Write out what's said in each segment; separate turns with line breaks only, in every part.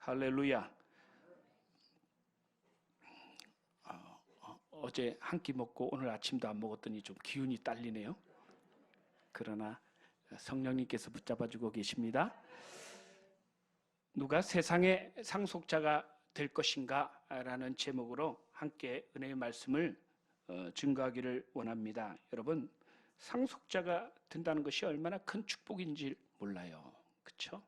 할렐루야. 어제 한 끼 먹고 오늘 아침도 안 먹었더니 좀 기운이 딸리네요. 그러나 성령님께서 붙잡아주고 계십니다. 누가 세상의 상속자가 될 것인가? 라는 제목으로 함께 은혜의 말씀을 증거하기를 원합니다. 여러분, 상속자가 된다는 것이 얼마나 큰 축복인지 몰라요. 그렇죠?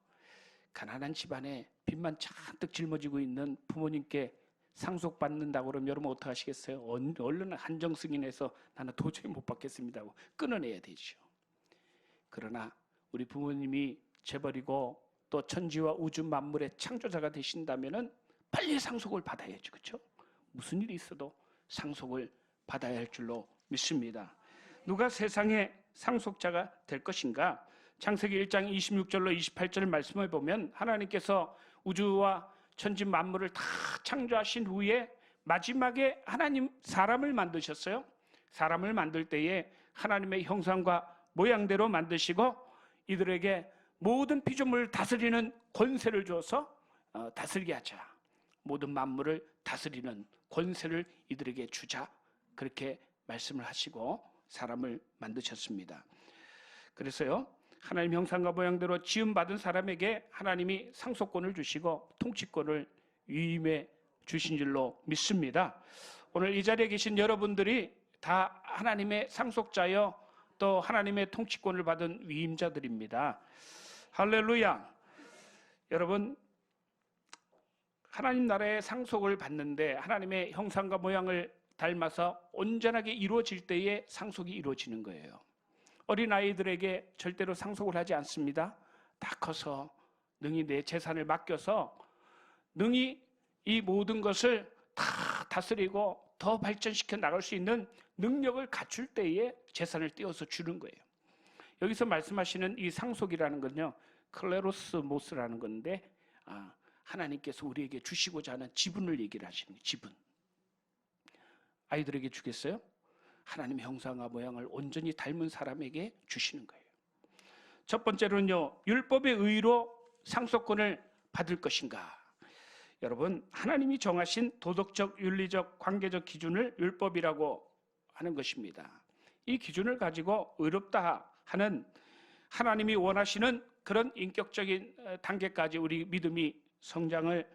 가난한 집안에 빚만 잔뜩 짊어지고 있는 부모님께 상속받는다고 그러면 여러분 어떡하시겠어요? 얼른 한정승인해서 나는 도저히 못 받겠습니다 하고 끊어내야 되죠. 그러나 우리 부모님이 재벌이고 또 천지와 우주 만물의 창조자가 되신다면 빨리 상속을 받아야죠. 그렇죠? 무슨 일이 있어도 상속을 받아야 할 줄로 믿습니다. 누가 세상의 상속자가 될 것인가? 창세기 1장 26절로 28절 말씀을 보면 하나님께서 우주와 천지 만물을 다 창조하신 후에 마지막에 하나님 사람을 만드셨어요. 사람을 만들 때에 하나님의 형상과 모양대로 만드시고 이들에게 모든 피조물을 다스리는 권세를 주어서 다스리게 하자. 모든 만물을 다스리는 권세를 이들에게 주자. 그렇게 말씀을 하시고 사람을 만드셨습니다. 그래서요, 하나님 형상과 모양대로 지음받은 사람에게 하나님이 상속권을 주시고 통치권을 위임해 주신 줄로 믿습니다. 오늘 이 자리에 계신 여러분들이 다 하나님의 상속자여 또 하나님의 통치권을 받은 위임자들입니다. 할렐루야. 여러분, 하나님 나라의 상속을 받는데 하나님의 형상과 모양을 닮아서 온전하게 이루어질 때에 상속이 이루어지는 거예요. 어린아이들에게 절대로 상속을 하지 않습니다. 다 커서 능히 내 재산을 맡겨서 능히 이 모든 것을 다 다스리고 더 발전시켜 나갈 수 있는 능력을 갖출 때에 재산을 떼어서 주는 거예요. 여기서 말씀하시는 이 상속이라는 건요, 클레로스모스라는 건데 하나님께서 우리에게 주시고자 하는 지분을 얘기를 하시는 거예요. 지분. 아이들에게 주겠어요? 하나님의 형상과 모양을 온전히 닮은 사람에게 주시는 거예요. 첫 번째로는요, 율법의 의로 상속권을 받을 것인가? 여러분, 하나님이 정하신 도덕적, 윤리적, 관계적 기준을 율법이라고 하는 것입니다. 이 기준을 가지고 의롭다 하는 하나님이 원하시는 그런 인격적인 단계까지 우리 믿음이 성장을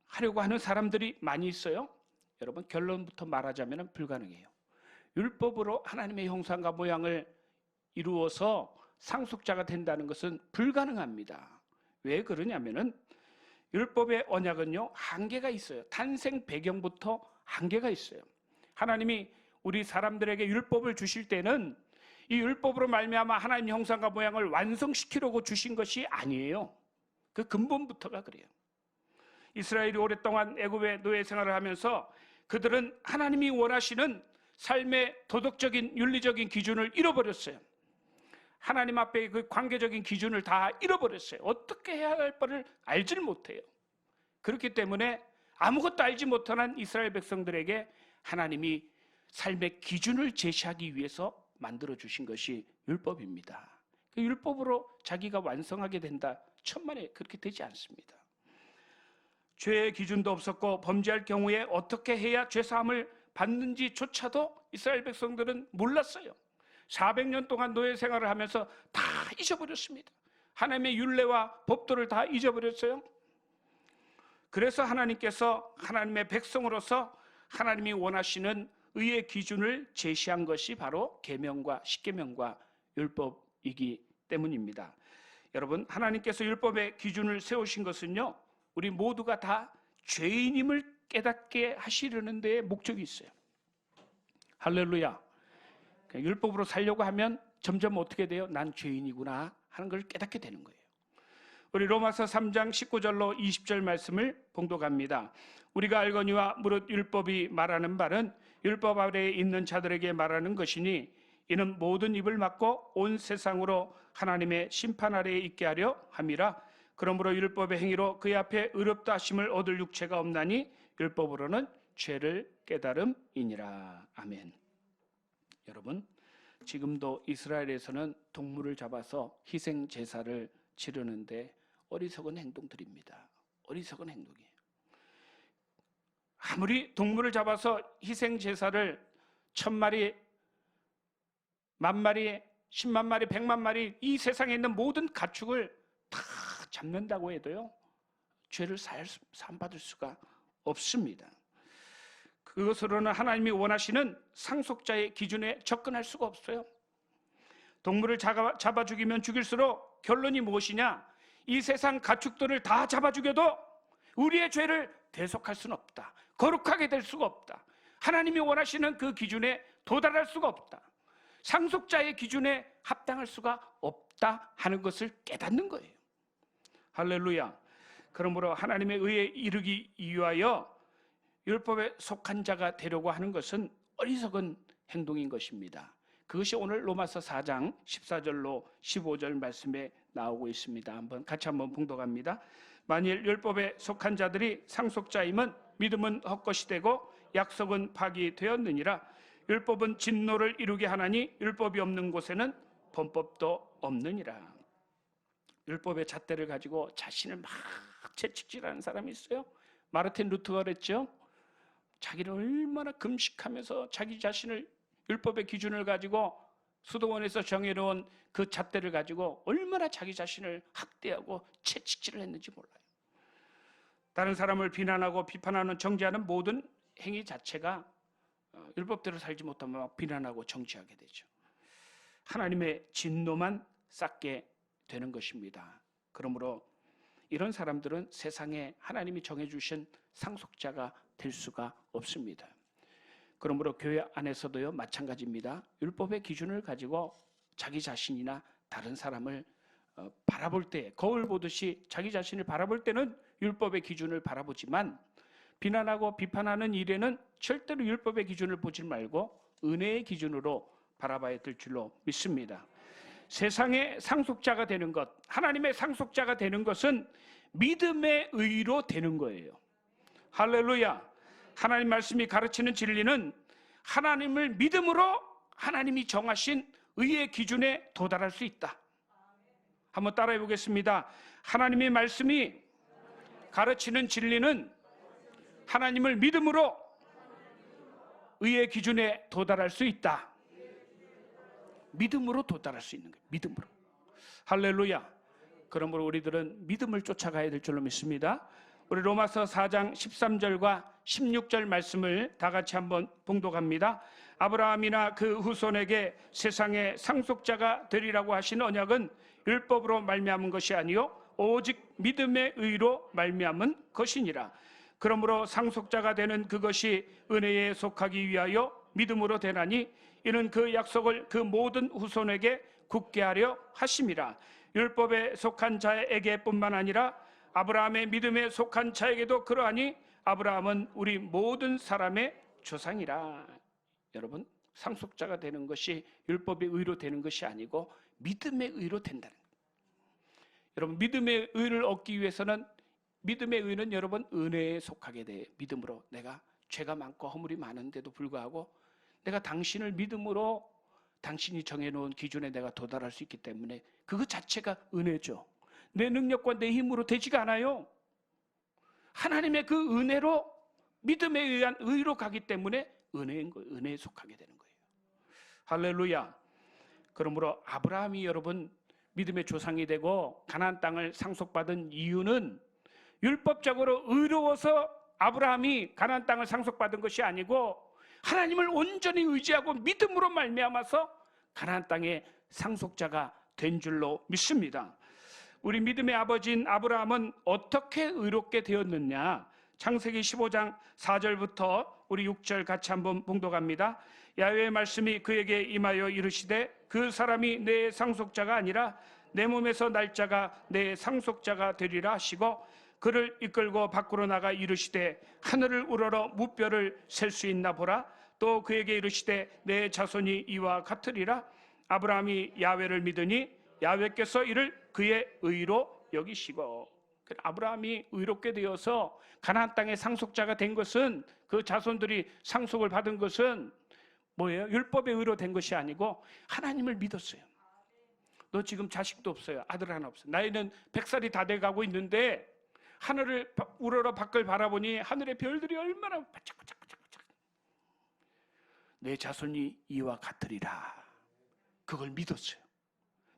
하려고 하는 사람들이 많이 있어요. 여러분, 결론부터 말하자면 불가능해요. 율법으로 하나님의 형상과 모양을 이루어서 상속자가 된다는 것은 불가능합니다. 왜 그러냐면은 율법의 언약은요, 한계가 있어요. 탄생 배경부터 한계가 있어요. 하나님이 우리 사람들에게 율법을 주실 때는 이 율법으로 말미암아 하나님 형상과 모양을 완성시키려고 주신 것이 아니에요. 그 근본부터가 그래요. 이스라엘이 오랫동안 애굽의 노예 생활을 하면서 그들은 하나님이 원하시는 삶의 도덕적인 윤리적인 기준을 잃어버렸어요. 하나님 앞에 그 관계적인 기준을 다 잃어버렸어요. 어떻게 해야 할 바를 알지를 못해요. 그렇기 때문에 아무것도 알지 못하는 이스라엘 백성들에게 하나님이 삶의 기준을 제시하기 위해서 만들어주신 것이 율법입니다. 그 율법으로 자기가 완성하게 된다, 천만에 그렇게 되지 않습니다. 죄의 기준도 없었고 범죄할 경우에 어떻게 해야 죄사함을 받는지조차도 이스라엘 백성들은 몰랐어요. 400년 동안 노예 생활을 하면서 다 잊어버렸습니다. 하나님의 율례와 법도를 다 잊어버렸어요. 그래서 하나님께서 하나님의 백성으로서 하나님이 원하시는 의의 기준을 제시한 것이 바로 계명과 십계명과 율법이기 때문입니다. 여러분, 하나님께서 율법의 기준을 세우신 것은요, 우리 모두가 다 죄인임을 깨닫게 하시려는 데에 목적이 있어요. 할렐루야. 율법으로 살려고 하면 점점 어떻게 돼요? 난 죄인이구나 하는 걸 깨닫게 되는 거예요. 우리 로마서 3장 19절로 20절 말씀을 봉독합니다. 우리가 알거니와 무릇 율법이 말하는 바는 율법 아래에 있는 자들에게 말하는 것이니 이는 모든 입을 막고 온 세상으로 하나님의 심판 아래에 있게 하려 함이라. 그러므로 율법의 행위로 그의 앞에 의롭다 하심을 얻을 육체가 없나니 율법으로는 죄를 깨달음이니라. 아멘. 여러분, 지금도 이스라엘에서는 동물을 잡아서 희생 제사를 치르는데 어리석은 행동들입니다. 어리석은 행동이에요. 아무리 동물을 잡아서 희생 제사를 1000마리, 10,000마리, 10만 마리, 100만 마리 이 세상에 있는 모든 가축을 다 잡는다고 해도요, 죄를 사함받을 수가 없습니다. 그것으로는 하나님이 원하시는 상속자의 기준에 접근할 수가 없어요. 동물을 잡아 죽이면 죽일수록 결론이 무엇이냐? 이 세상 가축들을 다 잡아 죽여도 우리의 죄를 대속할 수는 없다. 거룩하게 될 수가 없다. 하나님이 원하시는 그 기준에 도달할 수가 없다. 상속자의 기준에 합당할 수가 없다 하는 것을 깨닫는 거예요. 할렐루야. 그러므로 하나님의 의에 이르기 위하여 율법에 속한 자가 되려고 하는 것은 어리석은 행동인 것입니다. 그것이 오늘 로마서 4장 14절로 15절 말씀에 나오고 있습니다. 같이 한번 봉독합니다. 만일 율법에 속한 자들이 상속자임은 믿음은 헛것이 되고 약속은 파기되었느니라. 율법은 진노를 이루게 하나니 율법이 없는 곳에는 범법도 없느니라. 율법의 잣대를 가지고 자신을 막 채찍질하는 사람이 있어요. 마르틴 루터가 그랬죠. 자기를 얼마나 금식하면서 자기 자신을 율법의 기준을 가지고 수도원에서 정해놓은 그 잣대를 가지고 얼마나 자기 자신을 학대하고 채찍질을 했는지 몰라요. 다른 사람을 비난하고 비판하는 정죄하는 모든 행위 자체가 율법대로 살지 못하면 막 비난하고 정죄하게 되죠. 하나님의 진노만 쌓게 되는 것입니다. 그러므로 이런 사람들은 세상에 하나님이 정해주신 상속자가 될 수가 없습니다. 그러므로 교회 안에서도요 마찬가지입니다. 율법의 기준을 가지고 자기 자신이나 다른 사람을 바라볼 때, 거울 보듯이 자기 자신을 바라볼 때는 율법의 기준을 바라보지만 비난하고 비판하는 일에는 절대로 율법의 기준을 보지 말고 은혜의 기준으로 바라봐야 될 줄로 믿습니다. 세상의 상속자가 되는 것, 하나님의 상속자가 되는 것은 믿음의 의로 되는 거예요. 할렐루야. 하나님 말씀이 가르치는 진리는 하나님을 믿음으로 하나님이 정하신 의의 기준에 도달할 수 있다. 한번 따라해 보겠습니다. 하나님의 말씀이 가르치는 진리는 하나님을 믿음으로 의의 기준에 도달할 수 있다. 믿음으로 도달할 수 있는 거예요. 믿음으로. 할렐루야. 그러므로 우리들은 믿음을 쫓아가야 될 줄로 믿습니다. 우리 로마서 4장 13절과 16절 말씀을 다 같이 한번 봉독합니다. 아브라함이나 그 후손에게 세상의 상속자가 되리라고 하신 언약은 율법으로 말미암은 것이 아니요 오직 믿음의 의로 말미암은 것이니라. 그러므로 상속자가 되는 그것이 은혜에 속하기 위하여 믿음으로 되나니 이는 그 약속을 그 모든 후손에게 굳게 하려 하심이라. 율법에 속한 자에게뿐만 아니라 아브라함의 믿음에 속한 자에게도 그러하니 아브라함은 우리 모든 사람의 조상이라. 여러분, 상속자가 되는 것이 율법의 의로 되는 것이 아니고 믿음의 의로 된다는 거예요. 여러분, 믿음의 의를 얻기 위해서는 믿음의 의는 여러분 은혜에 속하게 돼. 믿음으로 내가 죄가 많고 허물이 많은데도 불구하고 내가 당신을 믿음으로 당신이 정해놓은 기준에 내가 도달할 수 있기 때문에 그것 자체가 은혜죠. 내 능력과 내 힘으로 되지가 않아요. 하나님의 그 은혜로 믿음에 의한 의로 가기 때문에 은혜인 거예요. 은혜에 속하게 되는 거예요. 할렐루야. 그러므로 아브라함이 여러분 믿음의 조상이 되고 가나안 땅을 상속받은 이유는 율법적으로 의로워서 아브라함이 가나안 땅을 상속받은 것이 아니고 하나님을 온전히 의지하고 믿음으로 말미암아서 가나안 땅의 상속자가 된 줄로 믿습니다. 우리 믿음의 아버지인 아브라함은 어떻게 의롭게 되었느냐? 창세기 15장 4절부터 우리 6절 같이 한번 봉독합니다. 야훼의 말씀이 그에게 임하여 이르시되 그 사람이 내 상속자가 아니라 내 몸에서 날 자가 내 상속자가 되리라 하시고 그를 이끌고 밖으로 나가 이르시되 하늘을 우러러 무뼈를 셀 수 있나 보라. 또 그에게 이르시되 내 자손이 이와 같으리라. 아브라함이 야훼를 믿으니 야훼께서 이를 그의 의로 여기시고. 아브라함이 의롭게 되어서 가나안 땅의 상속자가 된 것은 그 자손들이 상속을 받은 것은 뭐예요? 율법의 의로 된 것이 아니고 하나님을 믿었어요. 너 지금 자식도 없어요. 아들 하나 없어. 나이는 100살이 다 돼가고 있는데 하늘을 우러러 밖을 바라보니 하늘의 별들이 얼마나 반짝반짝반짝반짝. 내 자손이 이와 같으리라. 그걸 믿었어요.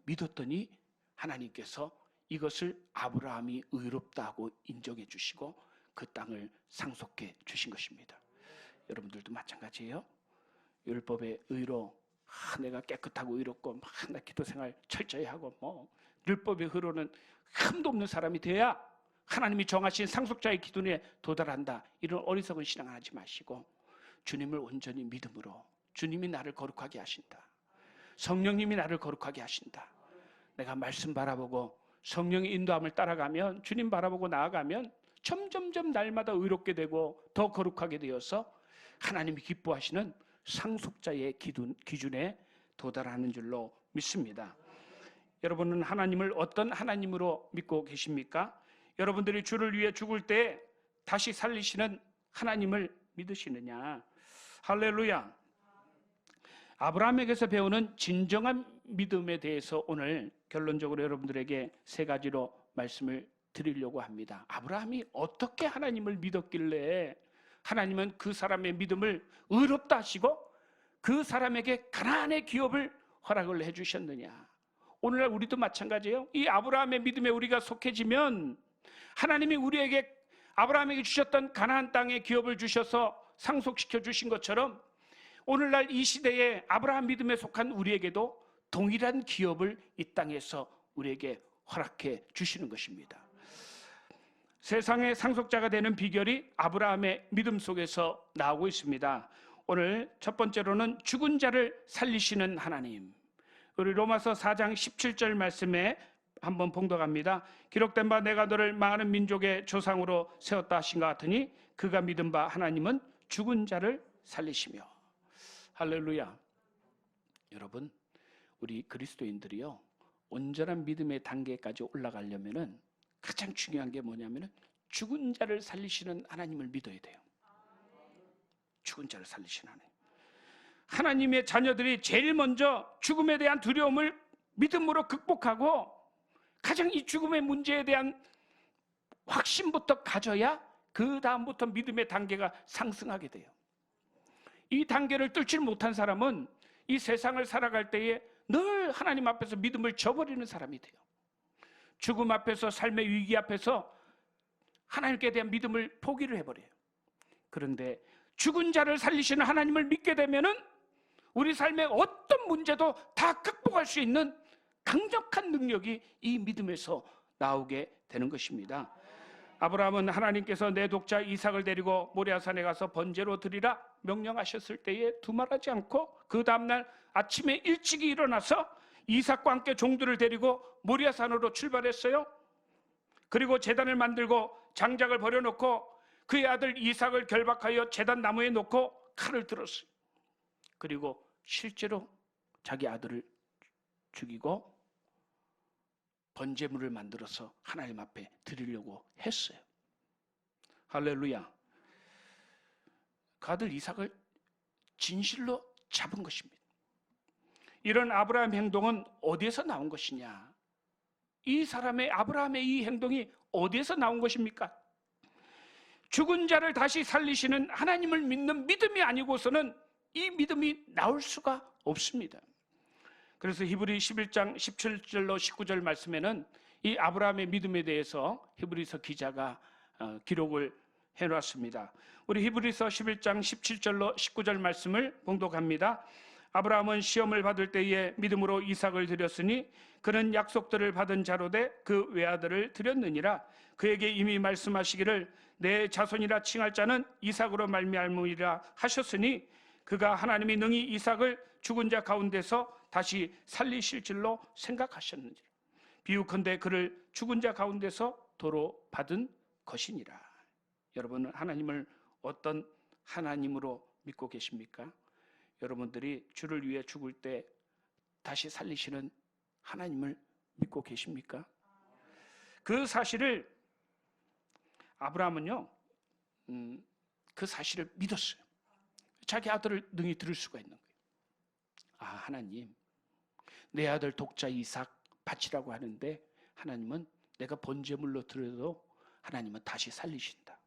믿었더니 하나님께서 이것을 아브라함이 의롭다고 인정해 주시고 그 땅을 상속해 주신 것입니다. 여러분들도 마찬가지예요. 율법의 의로 내가 깨끗하고 의롭고 나 기도생활 철저히 하고 율법의 의로는 흠도 없는 사람이 돼야 하나님이 정하신 상속자의 기준에 도달한다. 이런 어리석은 신앙을 하지 마시고 주님을 온전히 믿음으로 주님이 나를 거룩하게 하신다. 성령님이 나를 거룩하게 하신다. 내가 말씀 바라보고 성령의 인도함을 따라가면 주님 바라보고 나아가면 점점점 날마다 의롭게 되고 더 거룩하게 되어서 하나님이 기뻐하시는 상속자의 기준에 도달하는 줄로 믿습니다. 여러분은 하나님을 어떤 하나님으로 믿고 계십니까? 여러분들이 주를 위해 죽을 때 다시 살리시는 하나님을 믿으시느냐? 할렐루야. 아브라함에게서 배우는 진정한 믿음에 대해서 오늘 결론적으로 여러분들에게 세 가지로 말씀을 드리려고 합니다. 아브라함이 어떻게 하나님을 믿었길래 하나님은 그 사람의 믿음을 의롭다 하시고 그 사람에게 가나안의 기업을 허락을 해주셨느냐? 오늘날 우리도 마찬가지예요. 이 아브라함의 믿음에 우리가 속해지면 하나님이 우리에게 아브라함에게 주셨던 가나안 땅의 기업을 주셔서 상속시켜 주신 것처럼 오늘날 이 시대에 아브라함 믿음에 속한 우리에게도 동일한 기업을 이 땅에서 우리에게 허락해 주시는 것입니다. 세상의 상속자가 되는 비결이 아브라함의 믿음 속에서 나오고 있습니다. 오늘 첫 번째로는 죽은 자를 살리시는 하나님. 우리 로마서 4장 17절 말씀에 한번 봉독합니다. 기록된 바 내가 너를 많은 민족의 조상으로 세웠다 하신 것 같으니 그가 믿은 바 하나님은 죽은 자를 살리시며. 할렐루야. 여러분, 우리 그리스도인들이요, 온전한 믿음의 단계까지 올라가려면은 가장 중요한 게 뭐냐면은 죽은 자를 살리시는 하나님을 믿어야 돼요. 죽은 자를 살리시는 하나님. 하나님의 자녀들이 제일 먼저 죽음에 대한 두려움을 믿음으로 극복하고 가장 이 죽음의 문제에 대한 확신부터 가져야 그 다음부터 믿음의 단계가 상승하게 돼요. 이 단계를 뚫지 못한 사람은 이 세상을 살아갈 때에 늘 하나님 앞에서 믿음을 저버리는 사람이 돼요. 죽음 앞에서, 삶의 위기 앞에서 하나님께 대한 믿음을 포기를 해버려요. 그런데 죽은 자를 살리시는 하나님을 믿게 되면은 우리 삶의 어떤 문제도 다 극복할 수 있는 강력한 능력이 이 믿음에서 나오게 되는 것입니다. 아브라함은 하나님께서 내 독자 이삭을 데리고 모리아산에 가서 번제로 드리라 명령하셨을 때에 두말하지 않고 그 다음날 아침에 일찍이 일어나서 이삭과 함께 종들을 데리고 모리아산으로 출발했어요. 그리고 제단을 만들고 장작을 버려놓고 그의 아들 이삭을 결박하여 제단 나무에 놓고 칼을 들었어요. 그리고 실제로 자기 아들을 죽이고 번제물을 만들어서 하나님 앞에 드리려고 했어요. 할렐루야. 그 아들 이삭을 진실로 잡은 것입니다. 이런 아브라함 행동은 어디에서 나온 것이냐? 이 사람의 아브라함의 이 행동이 어디에서 나온 것입니까? 죽은 자를 다시 살리시는 하나님을 믿는 믿음이 아니고서는 이 믿음이 나올 수가 없습니다. 그래서 히브리 11장 17절로 19절 말씀에는 이 아브라함의 믿음에 대해서 히브리서 기자가 기록을 해놨습니다. 우리 히브리서 11장 17절로 19절 말씀을 봉독합니다. 아브라함은 시험을 받을 때에 믿음으로 이삭을 드렸으니 그는 약속들을 받은 자로 돼 그 외아들을 드렸느니라. 그에게 이미 말씀하시기를 내 자손이라 칭할 자는 이삭으로 말미암으리라 하셨으니 그가 하나님이 능히 이삭을 죽은 자 가운데서 다시 살리실 줄로 생각하셨는지 비유컨대 그를 죽은 자 가운데서 도로 받은 것이니라. 여러분은 하나님을 어떤 하나님으로 믿고 계십니까? 여러분들이 주를 위해 죽을 때 다시 살리시는 하나님을 믿고 계십니까? 그 사실을 아브라함은요, 그 사실을 믿었어요. 자기 아들을 능히 들을 수가 있는 거예요. 아, 하나님, 내 아들 독자 이삭 바치라고 하는데 하나님은 내가 번제물로 드려도 하나님은 다시 살리신다.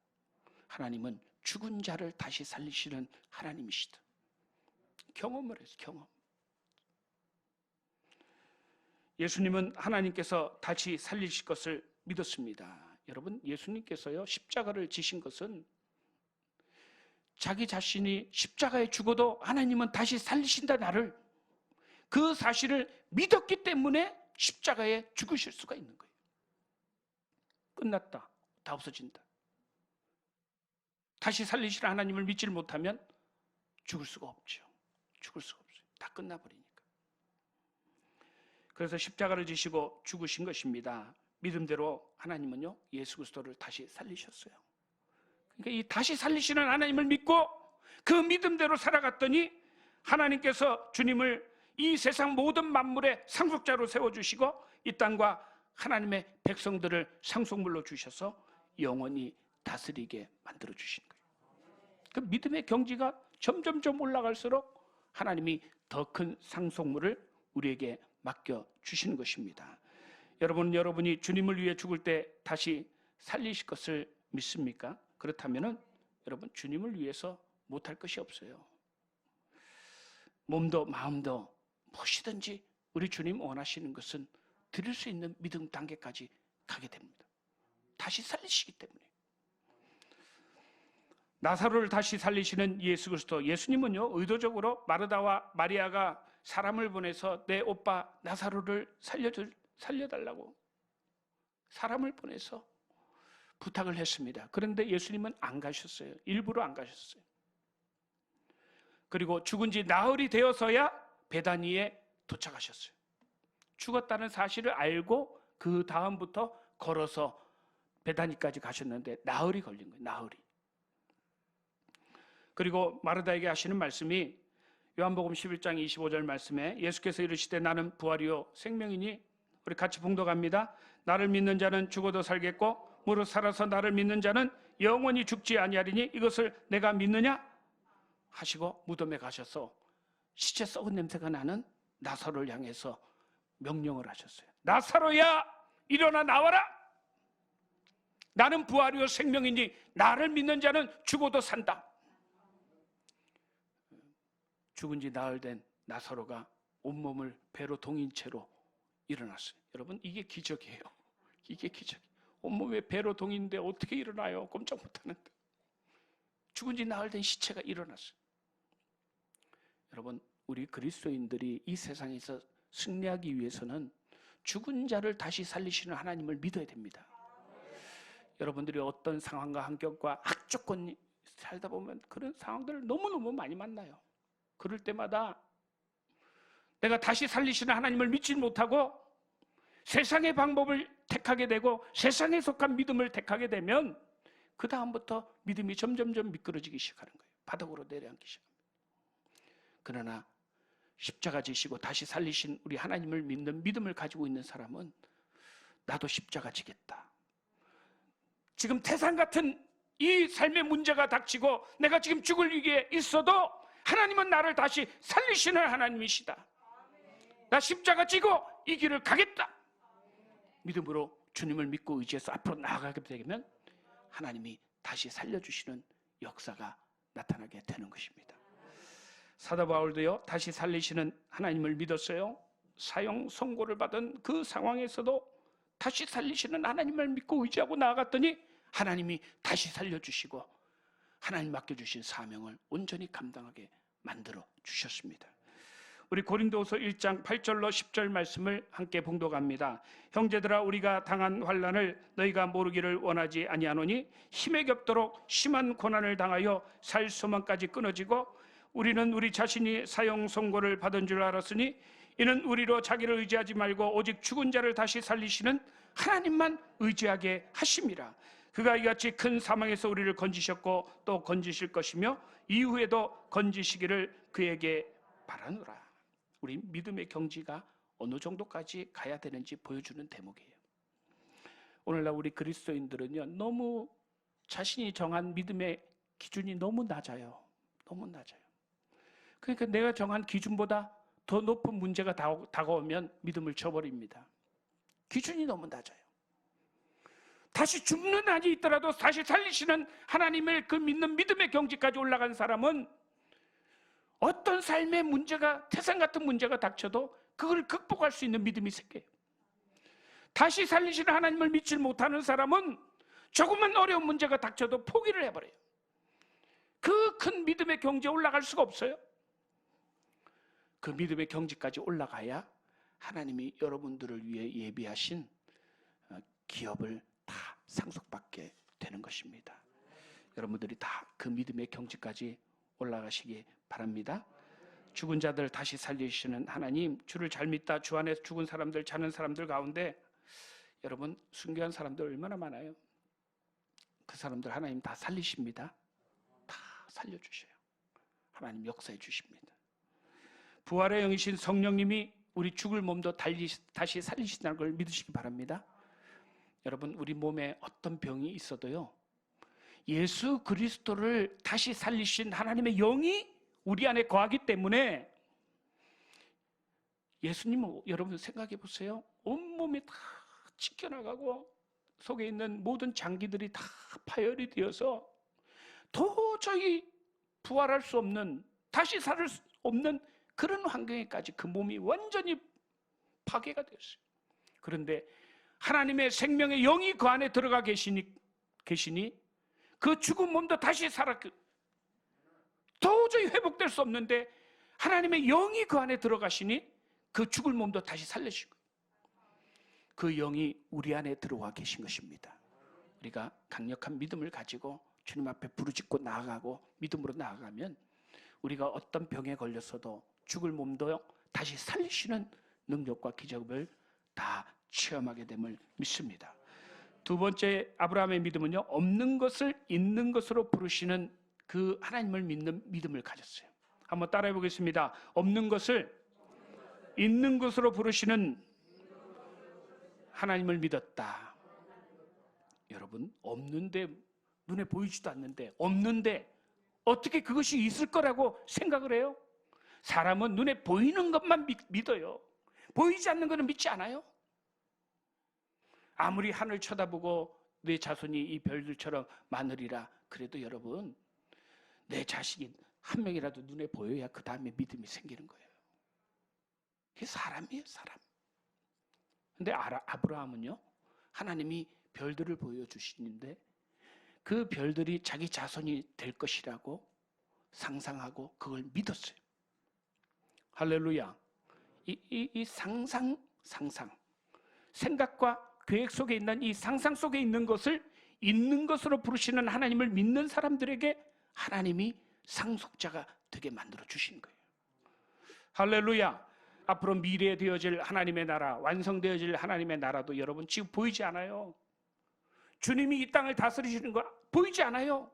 하나님은 죽은 자를 다시 살리시는 하나님이시다. 경험을 해서 경험. 예수님은 하나님께서 다시 살리실 것을 믿었습니다. 여러분, 예수님께서요 십자가를 지신 것은 자기 자신이 십자가에 죽어도 하나님은 다시 살리신다 나를, 그 사실을 믿었기 때문에 십자가에 죽으실 수가 있는 거예요. 끝났다. 다 없어진다. 다시 살리실 하나님을 믿지를 못하면 죽을 수가 없죠. 죽을 수가 없어요. 다 끝나버리니까. 그래서 십자가를 지시고 죽으신 것입니다. 믿음대로 하나님은요 예수 그리스도를 다시 살리셨어요. 그러니까 이 다시 살리시는 하나님을 믿고 그 믿음대로 살아갔더니 하나님께서 주님을 이 세상 모든 만물의 상속자로 세워주시고 이 땅과 하나님의 백성들을 상속물로 주셔서 영원히 다스리게 만들어주신 거예요. 그 믿음의 경지가 점점점 올라갈수록 하나님이 더 큰 상속물을 우리에게 맡겨주시는 것입니다. 여러분이 주님을 위해 죽을 때 다시 살리실 것을 믿습니까? 그렇다면 여러분 주님을 위해서 못할 것이 없어요. 몸도 마음도 무엇이든지 우리 주님 원하시는 것은 드릴 수 있는 믿음 단계까지 가게 됩니다. 다시 살리시기 때문에. 나사로를 다시 살리시는 예수 그리스도, 예수님은요 의도적으로 마르다와 마리아가 사람을 보내서 내 오빠 나사로를 살려달라고 사람을 보내서 부탁을 했습니다. 그런데 예수님은 안 가셨어요. 일부러 안 가셨어요. 그리고 죽은 지 나흘이 되어서야 베다니에 도착하셨어요. 죽었다는 사실을 알고 그 다음부터 걸어서 베다니까지 가셨는데 나흘이 걸린 거예요. 나흘이. 그리고 마르다에게 하시는 말씀이 요한복음 11장 25절 말씀에 예수께서 이르시되 나는 부활이요 생명이니, 우리 같이 봉독합니다. 나를 믿는 자는 죽어도 살겠고 무릇 살아서 나를 믿는 자는 영원히 죽지 아니하리니 이것을 내가 믿느냐 하시고 무덤에 가셔서 시체 썩은 냄새가 나는 나사로를 향해서 명령을 하셨어요. 나사로야 일어나 나와라. 나는 부활이요 생명이니 나를 믿는 자는 죽어도 산다. 죽은 지 나흘 된 나사로가 온몸을 배로 동인 채로 일어났어요. 여러분 이게 기적이에요. 이게 기적이에요. 온몸에 배로 동인데 어떻게 일어나요? 꼼짝 못하는데. 죽은 지 나흘 된 시체가 일어났어요. 여러분 우리 그리스도인들이 이 세상에서 승리하기 위해서는 죽은 자를 다시 살리시는 하나님을 믿어야 됩니다. 여러분들이 어떤 상황과 환경과 악조건이 살다 보면 그런 상황들을 너무너무 많이 만나요. 그럴 때마다 내가 다시 살리시는 하나님을 믿지 못하고 세상의 방법을 택하게 되고 세상에 속한 믿음을 택하게 되면 그 다음부터 믿음이 점점점 미끄러지기 시작하는 거예요. 바닥으로 내려앉기 시작합니다. 그러나 십자가 지시고 다시 살리신 우리 하나님을 믿는 믿음을 가지고 있는 사람은 나도 십자가 지겠다. 지금 태산 같은 이 삶의 문제가 닥치고 내가 지금 죽을 위기에 있어도 하나님은 나를 다시 살리시는 하나님이시다. 나 십자가 지고 이 길을 가겠다. 믿음으로 주님을 믿고 의지해서 앞으로 나아가게 되면 하나님이 다시 살려주시는 역사가 나타나게 되는 것입니다. 사도 바울도요 다시 살리시는 하나님을 믿었어요. 사형 선고를 받은 그 상황에서도 다시 살리시는 하나님을 믿고 의지하고 나아갔더니 하나님이 다시 살려주시고 하나님 맡겨주신 사명을 온전히 감당하게 만들어 주셨습니다. 우리 고린도후서 1장 8절로 10절 말씀을 함께 봉독합니다. 형제들아 우리가 당한 환난을 너희가 모르기를 원하지 아니하노니 힘에 겹도록 심한 고난을 당하여 살 소망까지 끊어지고 우리는 우리 자신이 사형 선고를 받은 줄 알았으니 이는 우리로 자기를 의지하지 말고 오직 죽은 자를 다시 살리시는 하나님만 의지하게 하심이라. 그가 이같이 큰 사망에서 우리를 건지셨고 또 건지실 것이며 이후에도 건지시기를 그에게 바라노라. 우리 믿음의 경지가 어느 정도까지 가야 되는지 보여주는 대목이에요. 오늘날 우리 그리스도인들은요 너무 자신이 정한 믿음의 기준이 너무 낮아요. 너무 낮아요. 그러니까 내가 정한 기준보다 더 높은 문제가 다가오면 믿음을 저버립니다. 기준이 너무 낮아요. 다시 죽는 한이 있더라도 다시 살리시는 하나님을 그 믿는 믿음의 경지까지 올라간 사람은 어떤 삶의 문제가, 태산 같은 문제가 닥쳐도 그걸 극복할 수 있는 믿음이 생겨요. 다시 살리시는 하나님을 믿지 못하는 사람은 조금만 어려운 문제가 닥쳐도 포기를 해버려요. 그 큰 믿음의 경지에 올라갈 수가 없어요. 그 믿음의 경지까지 올라가야 하나님이 여러분들을 위해 예비하신 기업을 다 상속받게 되는 것입니다. 여러분들이 다 그 믿음의 경지까지 올라가시기 바랍니다. 죽은 자들 다시 살리시는 하나님, 주를 잘 믿다 주 안에서 죽은 사람들, 자는 사람들 가운데 여러분 순교한 사람들 얼마나 많아요. 그 사람들 하나님 다 살리십니다. 다 살려주셔요. 하나님 역사해 주십니다. 부활의 영이신 성령님이 우리 죽을 몸도 다시 살리신다는 걸 믿으시기 바랍니다. 여러분, 우리 몸에 어떤 병이 있어도요, 예수 그리스도를 다시 살리신 하나님의 영이 우리 안에 거하기 때문에, 예수님 여러분 생각해 보세요. 온몸이 다 찢겨나가고 속에 있는 모든 장기들이 다 파열이 되어서 도저히 부활할 수 없는, 다시 살 수 없는 그런 환경에까지 그 몸이 완전히 파괴가 되었어요. 그런데 하나님의 생명의 영이 그 안에 들어가 계시니 그 죽은 몸도 다시 살았고 도저히 회복될 수 없는데 하나님의 영이 그 안에 들어가시니 그 죽을 몸도 다시 살리시고, 그 영이 우리 안에 들어와 계신 것입니다. 우리가 강력한 믿음을 가지고 주님 앞에 부르짖고 나아가고 믿음으로 나아가면 우리가 어떤 병에 걸렸어도 죽을 몸도 다시 살리시는 능력과 기적을 다 체험하게 됨을 믿습니다. 두 번째 아브라함의 믿음은요, 없는 것을 있는 것으로 부르시는 그 하나님을 믿는 믿음을 가졌어요. 한번 따라해 보겠습니다. 없는 것을 있는 것으로 부르시는 하나님을 믿었다. 여러분, 없는데, 눈에 보이지도 않는데, 없는데 어떻게 그것이 있을 거라고 생각을 해요? 사람은 눈에 보이는 것만 믿어요. 보이지 않는 것은 믿지 않아요. 아무리 하늘 쳐다보고 내 자손이 이 별들처럼 많으리라 그래도 여러분, 내 자식이 한 명이라도 눈에 보여야 그 다음에 믿음이 생기는 거예요. 그게 사람이에요, 사람. 근데 아브라함은요, 하나님이 별들을 보여주시는데 그 별들이 자기 자손이 될 것이라고 상상하고 그걸 믿었어요. 할렐루야. 이 상상, 생각과 계획 속에 있는 이 상상 속에 있는 것을 있는 것으로 부르시는 하나님을 믿는 사람들에게 하나님이 상속자가 되게 만들어 주신 거예요. 할렐루야. 앞으로 미래에 되어질 하나님의 나라, 완성되어질 하나님의 나라도 여러분 지금 보이지 않아요. 주님이 이 땅을 다스리시는 거 보이지 않아요.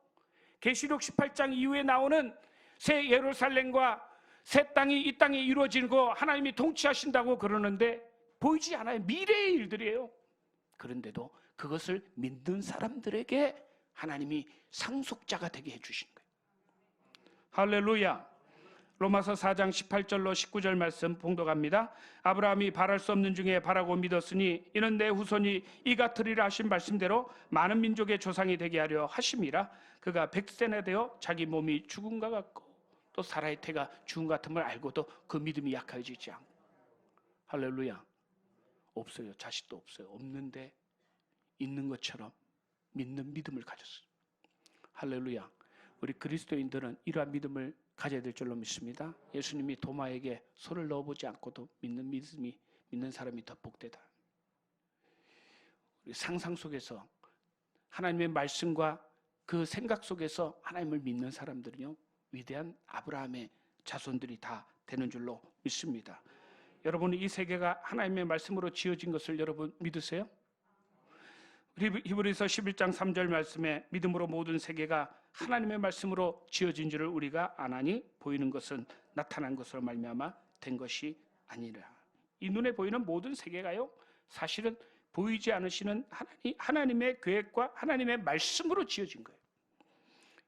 계시록 18장 이후에 나오는 새 예루살렘과 새 땅이 이 땅에 이루어지는 거 하나님이 통치하신다고 그러는데 보이지 않아요. 미래의 일들이에요. 그런데도 그것을 믿는 사람들에게 하나님이 상속자가 되게 해주신 거예요. 할렐루야. 로마서 4장 18절로 19절 말씀 봉독합니다. 아브라함이 바랄 수 없는 중에 바라고 믿었으니 이는 내 후손이 이 같으리라 하신 말씀대로 많은 민족의 조상이 되게 하려 하심이라. 그가 100세나 되어 자기 몸이 죽음과 같고 또 사라의 태가 죽음 같음을 알고도 그 믿음이 약해지지 않고. 할렐루야. 없어요. 자식도 없어요. 없는데 있는 것처럼 믿는 믿음을 가졌어요. 할렐루야. 우리 그리스도인들은 이러한 믿음을 가져야 될 줄로 믿습니다. 예수님이 도마에게 손을 넣어보지 않고도 믿는 사람이 더 복되다. 우리 상상 속에서 하나님의 말씀과 그 생각 속에서 하나님을 믿는 사람들은요, 위대한 아브라함의 자손들이 다 되는 줄로 믿습니다. 여러분, 이 세계가 하나님의 말씀으로 지어진 것을 여러분 믿으세요? 히브리서 11장 3절 말씀에 믿음으로 모든 세계가 하나님의 말씀으로 지어진 줄을 우리가 아나니 보이는 것은 나타난 것으로 말미암아 된 것이 아니라. 이 눈에 보이는 모든 세계가요, 사실은 보이지 않으시는 하나님의 계획과 하나님의 말씀으로 지어진 거예요.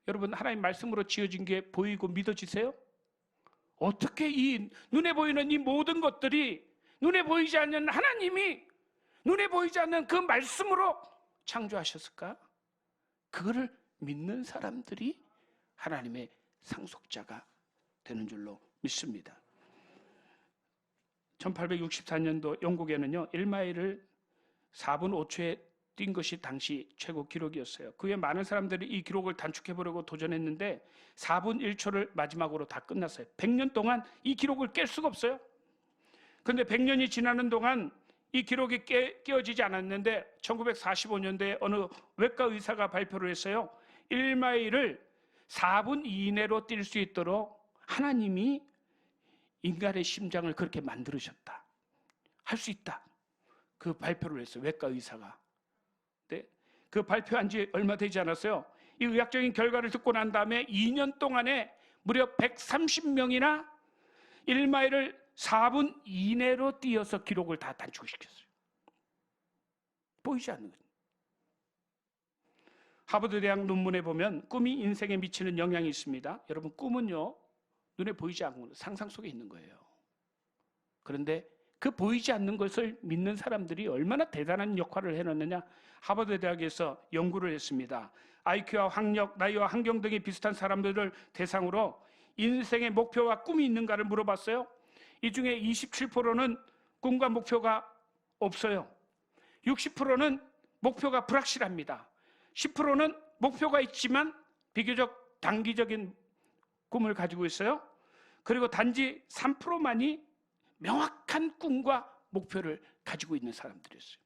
여러분, 하나님 말씀으로 지어진 게 보이고 믿어지세요? 어떻게 이 눈에 보이는 이 모든 것들이 눈에 보이지 않는 하나님이 눈에 보이지 않는 그 말씀으로 창조하셨을까? 그거를 믿는 사람들이 하나님의 상속자가 되는 줄로 믿습니다. 1864년도 영국에는요 1마일을 4분 5초에 뛴 것이 당시 최고 기록이었어요. 그 후에 많은 사람들이 이 기록을 단축해보려고 도전했는데 4분 1초를 마지막으로 다 끝났어요. 100년 동안 이 기록을 깰 수가 없어요. 그런데 100년이 지나는 동안 이 기록이 깨어지지 않았는데 1945년도에 어느 외과 의사가 발표를 했어요. 1마일을 4분 이내로 뛸 수 있도록 하나님이 인간의 심장을 그렇게 만들으셨다. 할 수 있다. 그 발표를 했어요. 외과 의사가. 네? 그 발표한 지 얼마 되지 않았어요. 이 의학적인 결과를 듣고 난 다음에 2년 동안에 무려 130명이나 1마일을 4분 이내로 뛰어서 기록을 다 단축시켰어요. 보이지 않는 거죠. 하버드 대학 논문에 보면 꿈이 인생에 미치는 영향이 있습니다. 여러분, 꿈은요 눈에 보이지 않고 상상 속에 있는 거예요. 그런데 그 보이지 않는 것을 믿는 사람들이 얼마나 대단한 역할을 해놨느냐. 하버드 대학에서 연구를 했습니다. IQ와 학력, 나이와 환경 등이 비슷한 사람들을 대상으로 인생의 목표와 꿈이 있는가를 물어봤어요. 이 중에 27%는 꿈과 목표가 없어요. 60%는 목표가 불확실합니다. 10%는 목표가 있지만 비교적 단기적인 꿈을 가지고 있어요. 그리고 단지 3%만이 명확한 꿈과 목표를 가지고 있는 사람들이었어요.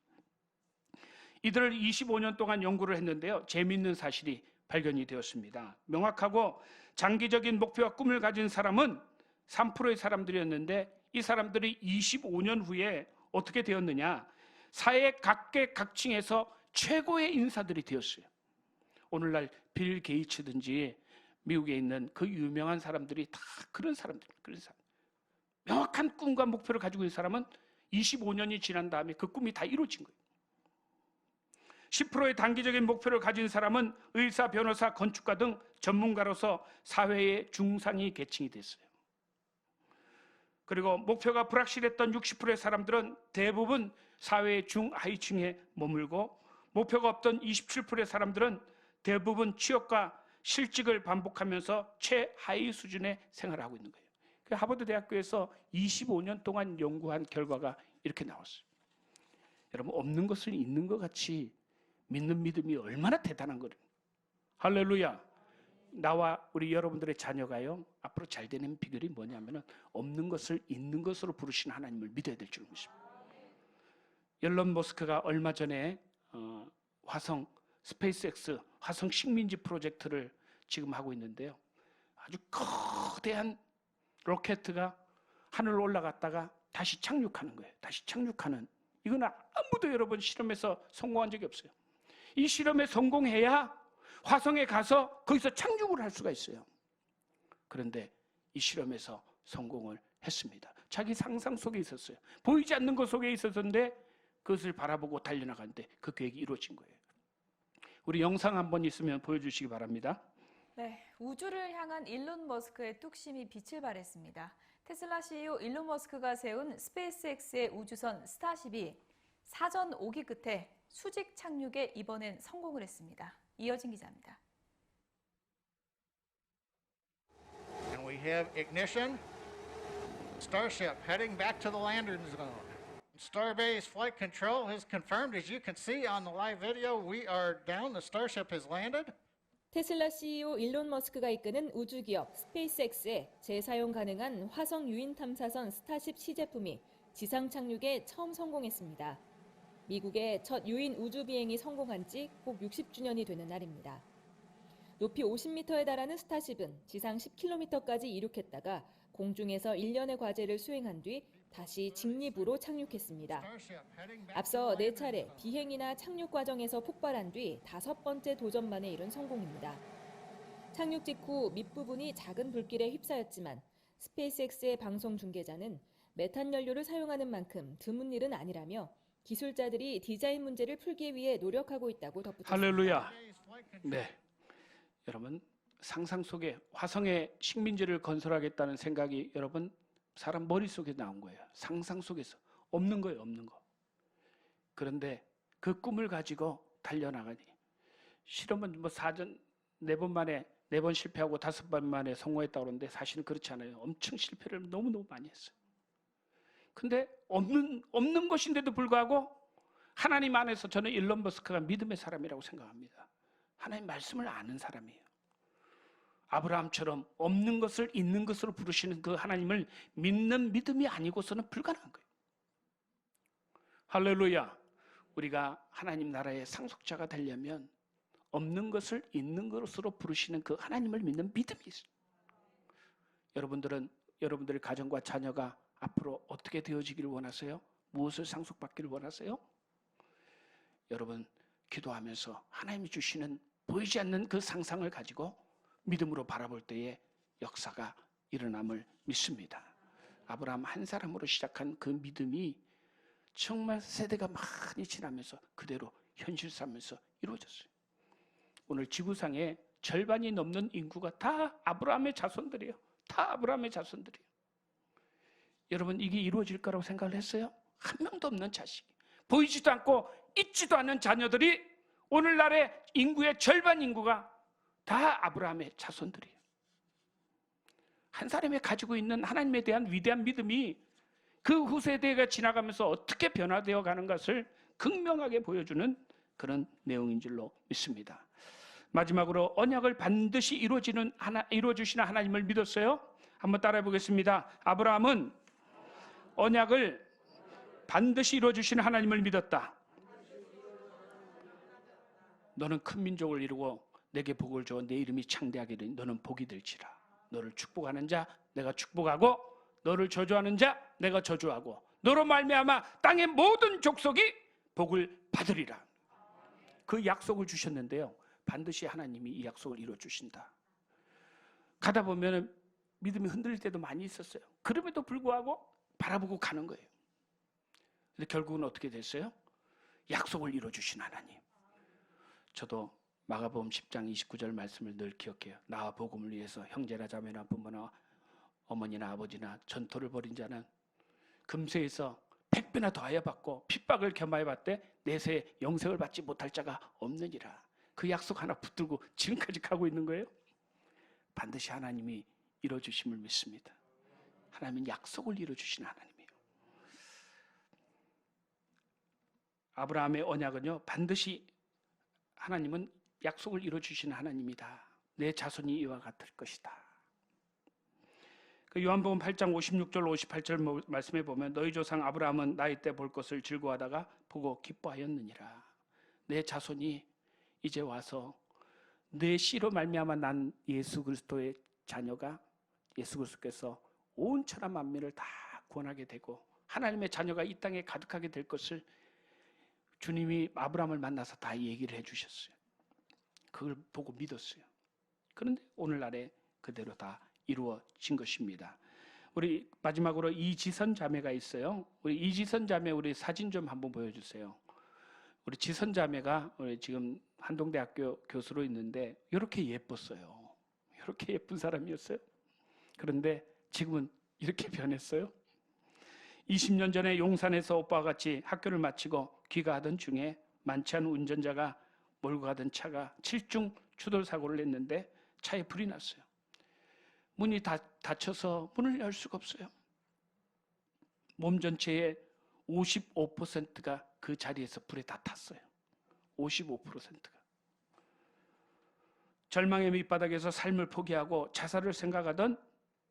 이들을 25년 동안 연구를 했는데요. 재미있는 사실이 발견이 되었습니다. 명확하고 장기적인 목표와 꿈을 가진 사람은 3%의 사람들이었는데 이 사람들이 25년 후에 어떻게 되었느냐? 사회 각계각층에서 최고의 인사들이 되었어요. 오늘날 빌 게이츠든지 미국에 있는 그 유명한 사람들이 다 그런 사람들. 명확한 꿈과 목표를 가지고 있는 사람은 25년이 지난 다음에 그 꿈이 다 이루어진 거예요. 10%의 단기적인 목표를 가진 사람은 의사, 변호사, 건축가 등 전문가로서 사회의 중상위 계층이 됐어요. 그리고 목표가 불확실했던 60%의 사람들은 대부분 사회의 중하위층에 머물고, 목표가 없던 27%의 사람들은 대부분 취업과 실직을 반복하면서 최하위 수준의 생활을 하고 있는 거예요. 하버드 대학교에서 25년 동안 연구한 결과가 이렇게 나왔어요. 여러분, 없는 것을 있는 것 같이 믿는 믿음이 얼마나 대단한 거예요. 할렐루야. 나와 우리 여러분들의 자녀가요 앞으로 잘 되는 비결이 뭐냐면은 없는 것을 있는 것으로 부르신 하나님을 믿어야 될 줄 믿습니다. 일론 머스크가 얼마 전에 화성 스페이스X 화성 식민지 프로젝트를 지금 하고 있는데요. 아주 거대한 로켓가 하늘로 올라갔다가 다시 착륙하는 거예요. 다시 착륙하는. 이건 아무도 여러분 실험에서 성공한 적이 없어요. 이 실험에 성공해야 화성에 가서 거기서 착륙을 할 수가 있어요. 그런데 이 실험에서 성공을 했습니다. 자기 상상 속에 있었어요. 보이지 않는 것 속에 있었는데 그것을 바라보고 달려나가는데 그 계획이 이루어진 거예요. 우리 영상 한번 있으면 보여주시기 바랍니다.
네, 우주를 향한 일론 머스크의 뚝심이 빛을 발했습니다. 테슬라 CEO 일론 머스크가 세운 스페이스X의 우주선 스타쉽이 사전 5기 끝에 수직 착륙에 이번엔 성공을 했습니다. 이어진 기자입니다.
And we have ignition. Starship heading back to the landing zone. Starbase Flight Control has confirmed, as you can see on the live video, we are down. The Starship has landed.
테슬라 CEO 일론 머스크가 이끄는 우주기업 스페이스X의 재사용 가능한 화성 유인 탐사선 스타쉽 시제품이 지상 착륙에 처음 성공했습니다. 미국의 첫 유인 우주 비행이 성공한 지 꼭 60주년이 되는 날입니다. 높이 50m에 달하는 스타쉽은 지상 10km까지 이륙했다가 공중에서 1년의 과제를 수행한 뒤 다시 직립으로 착륙했습니다. 앞서 4차례 비행이나 착륙 과정에서 폭발한 뒤 5번째 도전 만에 이룬 성공입니다. 착륙 직후 밑부분이 작은 불길에 휩싸였지만 스페이스X의 방송 중계자는 메탄 연료를 사용하는 만큼 드문 일은 아니라며 기술자들이 디자인 문제를 풀기 위해 노력하고 있다고 덧붙였습니다.
할렐루야. 네, 여러분 상상 속에 화성에 식민지를 건설하겠다는 생각이 여러분 사람 머릿속에 나온 거예요. 상상 속에서 없는 거예요, 없는 거. 그런데 그 꿈을 가지고 달려나가니 실험은 뭐 4전 4번 만에 4번 실패하고 5번 만에 성공했다고 그러는데 사실은 그렇지 않아요. 엄청 실패를 너무너무 많이 했어요. 근데 없는 것인데도 불구하고 하나님 안에서 저는 일론 머스크가 믿음의 사람이라고 생각합니다. 하나님 말씀을 아는 사람이에요. 아브라함처럼 없는 것을 있는 것으로 부르시는 그 하나님을 믿는 믿음이 아니고서는 불가능한 거예요. 할렐루야. 우리가 하나님 나라의 상속자가 되려면 없는 것을 있는 것으로 부르시는 그 하나님을 믿는 믿음이 있어요. 여러분들의 가정과 자녀가 앞으로 어떻게 되어지기를 원하세요? 무엇을 상속받기를 원하세요? 여러분 기도하면서 하나님이 주시는 보이지 않는 그 상상을 가지고 믿음으로 바라볼 때에 역사가 일어남을 믿습니다. 아브라함 한 사람으로 시작한 그 믿음이 정말 세대가 많이 지나면서 그대로 현실화하면서 이루어졌어요. 오늘 지구상에 절반이 넘는 인구가 다 아브라함의 자손들이에요. 다 아브라함의 자손들이에요. 여러분 이게 이루어질 거라고 생각을 했어요? 한 명도 없는 자식이, 보이지도 않고 있지도 않는 자녀들이 오늘날의 인구의 절반 인구가 다 아브라함의 자손들이에요. 한 사람이 가지고 있는 하나님에 대한 위대한 믿음이 그 후세대가 지나가면서 어떻게 변화되어 가는 것을 극명하게 보여주는 그런 내용인 줄로 믿습니다. 마지막으로 언약을 반드시 이루어주시는 하나님을 믿었어요. 한번 따라해 보겠습니다. 아브라함은 언약을 반드시 이루어주시는 하나님을 믿었다. 너는 큰 민족을 이루고 내게 복을 줘 내 이름이 창대하게 되니 너는 복이 될지라. 너를 축복하는 자 내가 축복하고 너를 저주하는 자 내가 저주하고 너로 말미암아 땅의 모든 족속이 복을 받으리라. 그 약속을 주셨는데요. 반드시 하나님이 이 약속을 이루어 주신다. 가다 보면 믿음이 흔들릴 때도 많이 있었어요. 그럼에도 불구하고 바라보고 가는 거예요. 근데 결국은 어떻게 됐어요? 약속을 이루어 주신 하나님. 저도 마가복음 10장 29절 말씀을 늘 기억해요. 나와 복음을 위해서 형제나 자매나 부모나 어머니나 아버지나 전토를 벌인 자는 금세에서 100배나 더하여 받고 핍박을 겸하여 받되 내세 영생을 받지 못할 자가 없느니라. 그 약속 하나 붙들고 지금까지 가고 있는 거예요. 반드시 하나님이 이루어주심을 믿습니다. 하나님은 약속을 이루어주시는 하나님이에요. 아브라함의 언약은요, 반드시 하나님은 약속을 이루어주시는 하나님이다. 내 자손이 이와 같을 것이다. 그 요한복음 8장 56절 58절 말씀에 보면 너희 조상 아브라함은 나이 때 볼 것을 즐거워하다가 보고 기뻐하였느니라. 내 자손이 이제 와서 내 씨로 말미암아 난 예수 그리스도의 자녀가 예수 그리스도께서 온 천하 만민을 다 구원하게 되고 하나님의 자녀가 이 땅에 가득하게 될 것을 주님이 아브라함을 만나서 다 얘기를 해주셨어요. 그걸 보고 믿었어요. 그런데 오늘날에 그대로 다 이루어진 것입니다. 우리 마지막으로 이지선 자매가 있어요. 우리 이지선 자매 우리 사진 좀 한번 보여주세요. 우리 지선 자매가 우리 지금 한동대학교 교수로 있는데 이렇게 예뻤어요. 이렇게 예쁜 사람이었어요. 그런데 지금은 이렇게 변했어요. 20년 전에 용산에서 오빠와 같이 학교를 마치고 귀가하던 중에 많지 않은 운전자가 몰고 가던 차가 7중 추돌 사고를 냈는데 차에 불이 났어요. 문이 닫혀서 문을 열 수가 없어요. 몸 전체의 55%가 그 자리에서 불에 다 탔어요. 55%가. 절망의 밑바닥에서 삶을 포기하고 자살을 생각하던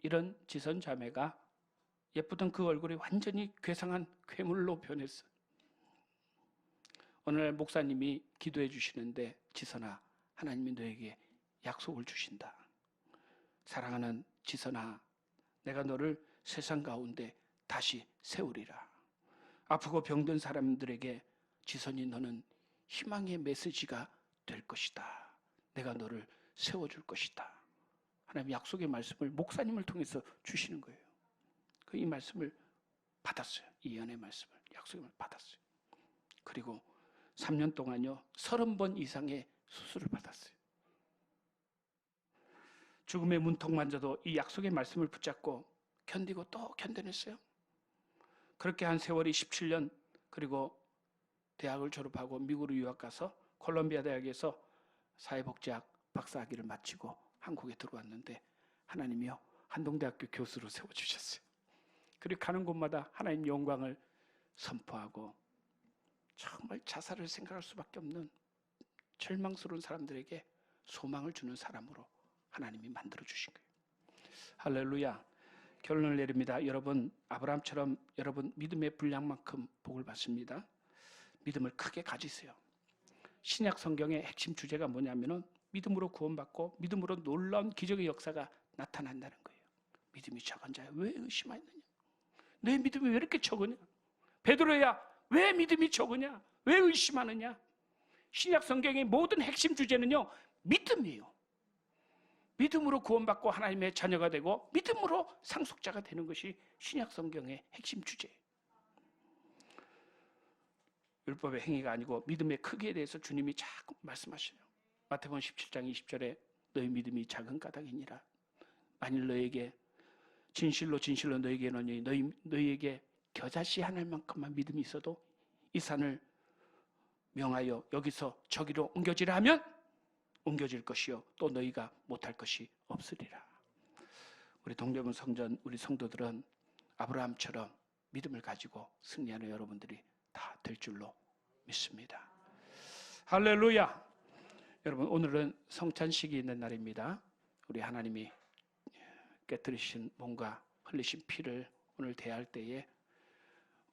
이런 지선 자매가 예쁘던 그 얼굴이 완전히 괴상한 괴물로 변했어요. 오늘 목사님이 기도해 주시는데 지선아, 하나님이 너에게 약속을 주신다. 사랑하는 지선아, 내가 너를 세상 가운데 다시 세우리라. 아프고 병든 사람들에게 지선이 너는 희망의 메시지가 될 것이다. 내가 너를 세워줄 것이다. 하나님 약속의 말씀을 목사님을 통해서 주시는 거예요. 이 말씀을 받았어요. 이 연의 말씀을, 약속을 받았어요. 그리고 3년 동안요 30번 이상의 수술을 받았어요. 죽음의 문턱만져도 이 약속의 말씀을 붙잡고 견디고 또 견뎌냈어요. 그렇게 한 세월이 17년, 그리고 대학을 졸업하고 미국으로 유학 가서 콜롬비아 대학에서 사회복지학 박사학위를 마치고 한국에 들어왔는데 하나님이요 한동대학교 교수로 세워주셨어요. 그리고 가는 곳마다 하나님 영광을 선포하고 정말 자살을 생각할 수밖에 없는 절망스러운 사람들에게 소망을 주는 사람으로 하나님이 만들어주신 거예요. 할렐루야. 결론을 내립니다. 여러분 아브라함처럼 여러분 믿음의 분량만큼 복을 받습니다. 믿음을 크게 가지세요. 신약 성경의 핵심 주제가 뭐냐면은 믿음으로 구원받고 믿음으로 놀라운 기적의 역사가 나타난다는 거예요. 믿음이 적은 자야 왜 의심하느냐? 내 믿음이 왜 이렇게 적으냐? 베드로야 왜 믿음이 적으냐? 왜 의심하느냐? 신약 성경의 모든 핵심 주제는요 믿음이에요. 믿음으로 구원받고 하나님의 자녀가 되고 믿음으로 상속자가 되는 것이 신약 성경의 핵심 주제예요. 율법의 행위가 아니고 믿음의 크기에 대해서 주님이 자꾸 말씀하셔요. 마태복음 17장 20절에 너희 믿음이 작은 까닭이니라. 만일 너에게 진실로 진실로 너에게 이르노니 너희에게 겨자씨 하나만큼만 믿음이 있어도 이 산을 명하여 여기서 저기로 옮겨지라 하면 옮겨질 것이요 또 너희가 못할 것이 없으리라. 우리 동대문 성전 우리 성도들은 아브라함처럼 믿음을 가지고 승리하는 여러분들이 다 될 줄로 믿습니다. 할렐루야. 여러분 오늘은 성찬식이 있는 날입니다. 우리 하나님이 깨뜨리신 몸과 흘리신 피를 오늘 대할 때에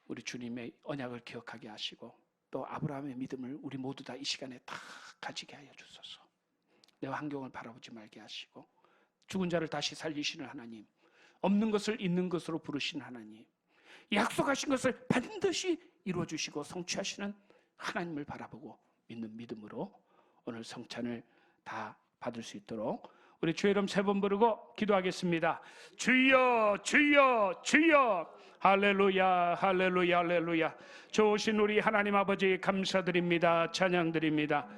우리 주님의 언약을 기억하게 하시고 또 아브라함의 믿음을 우리 모두 다 이 시간에 다 가지게 하여 주소서. 내 환경을 바라보지 말게 하시고 죽은 자를 다시 살리시는 하나님, 없는 것을 있는 것으로 부르시는 하나님, 약속하신 것을 반드시 이루어주시고 성취하시는 하나님을 바라보고 믿는 믿음으로 오늘 성찬을 다 받을 수 있도록 우리 주의 이름 3번 부르고 기도하겠습니다. 주여 주여 주여. 할렐루야 할렐루야 할렐루야. 좋으신 우리 하나님 아버지 감사드립니다. 찬양드립니다.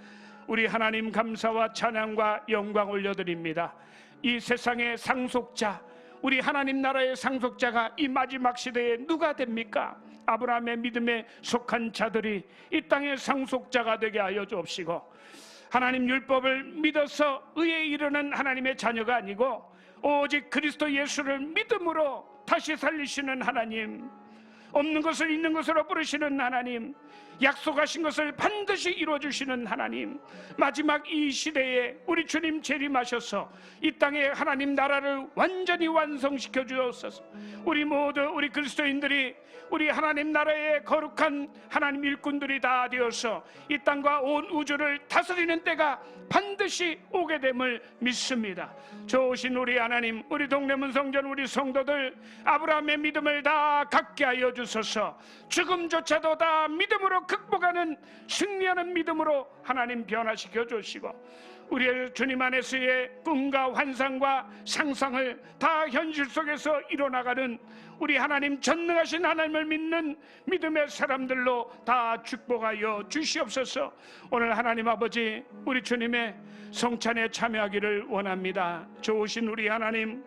우리 하나님 감사와 찬양과 영광 올려드립니다. 이 세상의 상속자, 우리 하나님 나라의 상속자가 이 마지막 시대에 누가 됩니까? 아브라함의 믿음에 속한 자들이 이 땅의 상속자가 되게 하여 주옵시고, 하나님 율법을 믿어서 의에 이르는 하나님의 자녀가 아니고 오직 그리스도 예수를 믿음으로 다시 살리시는 하나님, 없는 것을 있는 것으로 부르시는 하나님, 약속하신 것을 반드시 이루어주시는 하나님, 마지막 이 시대에 우리 주님 재림하셔서 이 땅에 하나님 나라를 완전히 완성시켜 주옵소서. 우리 모두 우리 그리스도인들이 우리 하나님 나라의 거룩한 하나님 일꾼들이 다 되어서 이 땅과 온 우주를 다스리는 때가 반드시 오게 됨을 믿습니다. 좋으신 우리 하나님, 우리 동대문 성전 우리 성도들 아브라함의 믿음을 다 갖게 하여 주소서. 죽음조차도 다 믿음으로 극복하는 승리하는 믿음으로 하나님 변화시켜 주시고, 우리의 주님 안에서의 꿈과 환상과 상상을 다 현실 속에서 이뤄나가는 우리 하나님 전능하신 하나님을 믿는 믿음의 사람들로 다 축복하여 주시옵소서. 오늘 하나님 아버지 우리 주님의 성찬에 참여하기를 원합니다. 좋으신 우리 하나님,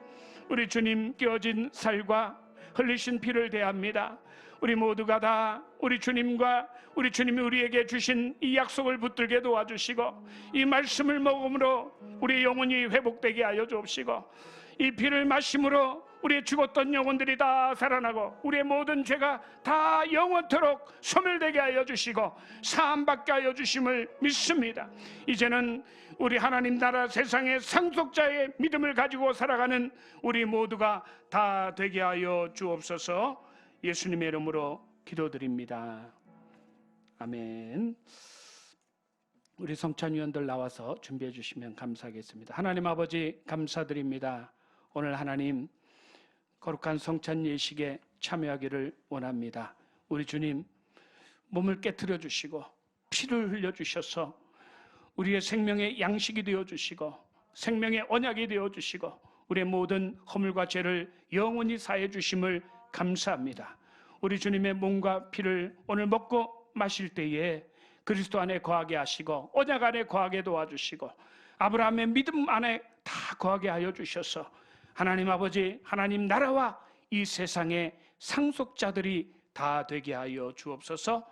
우리 주님 끼어진 살과 흘리신 피를 대합니다. 우리 모두가 다 우리 주님과 우리 주님이 우리에게 주신 이 약속을 붙들게 도와주시고, 이 말씀을 먹음으로 우리 영혼이 회복되게 하여 주옵시고, 이 피를 마심으로 우리의 죽었던 영혼들이 다 살아나고 우리의 모든 죄가 다 영원토록 소멸되게 하여 주시고 사함받게 하여 주심을 믿습니다. 이제는 우리 하나님 나라 세상의 상속자의 믿음을 가지고 살아가는 우리 모두가 다 되게 하여 주옵소서. 예수님의 이름으로 기도드립니다. 아멘. 우리 성찬위원들 나와서 준비해 주시면 감사하겠습니다. 하나님 아버지 감사드립니다. 오늘 하나님 거룩한 성찬 예식에 참여하기를 원합니다. 우리 주님 몸을 깨트려 주시고 피를 흘려 주셔서 우리의 생명의 양식이 되어 주시고 생명의 언약이 되어 주시고 우리의 모든 허물과 죄를 영원히 사해 주심을 감사합니다. 우리 주님의 몸과 피를 오늘 먹고 마실 때에 그리스도 안에 거하게 하시고 언약 안에 거하게 도와주시고 아브라함의 믿음 안에 다 거하게 하여 주셔서 하나님 아버지 하나님 나라와 이 세상의 상속자들이 다 되게 하여 주옵소서.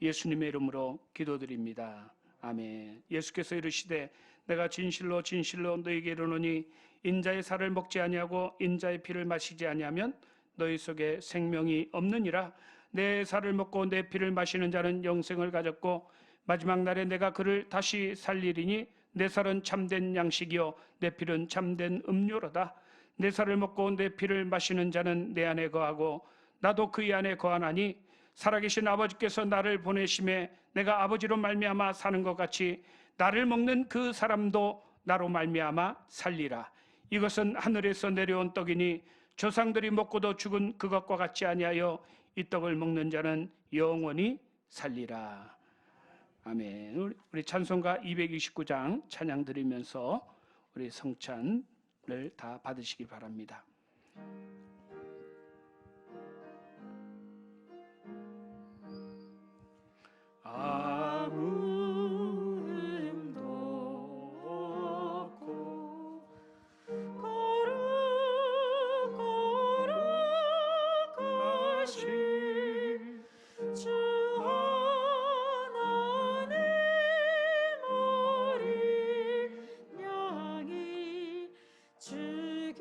예수님의 이름으로 기도드립니다. 아멘. 예수께서 이르시되 내가 진실로 진실로 너희에게 이르노니 인자의 살을 먹지 아니하고 인자의 피를 마시지 아니하면 너희 속에 생명이 없느니라. 내 살을 먹고 내 피를 마시는 자는 영생을 가졌고 마지막 날에 내가 그를 다시 살리리니 내 살은 참된 양식이요 내 피는 참된 음료로다. 내 살을 먹고 내 피를 마시는 자는 내 안에 거하고 나도 그의 안에 거하나니 살아계신 아버지께서 나를 보내심에 내가 아버지로 말미암아 사는 것 같이 나를 먹는 그 사람도 나로 말미암아 살리라. 이것은 하늘에서 내려온 떡이니 조상들이 먹고도 죽은 그것과 같지 아니하여 이 떡을 먹는 자는 영원히 살리라. 아멘. 우리 찬송가 229장 찬양 드리면서 우리 성찬을 다 받으시기 바랍니다. 아무 음도 없고 거룩하신 주 하나님 어린 양이 죽임을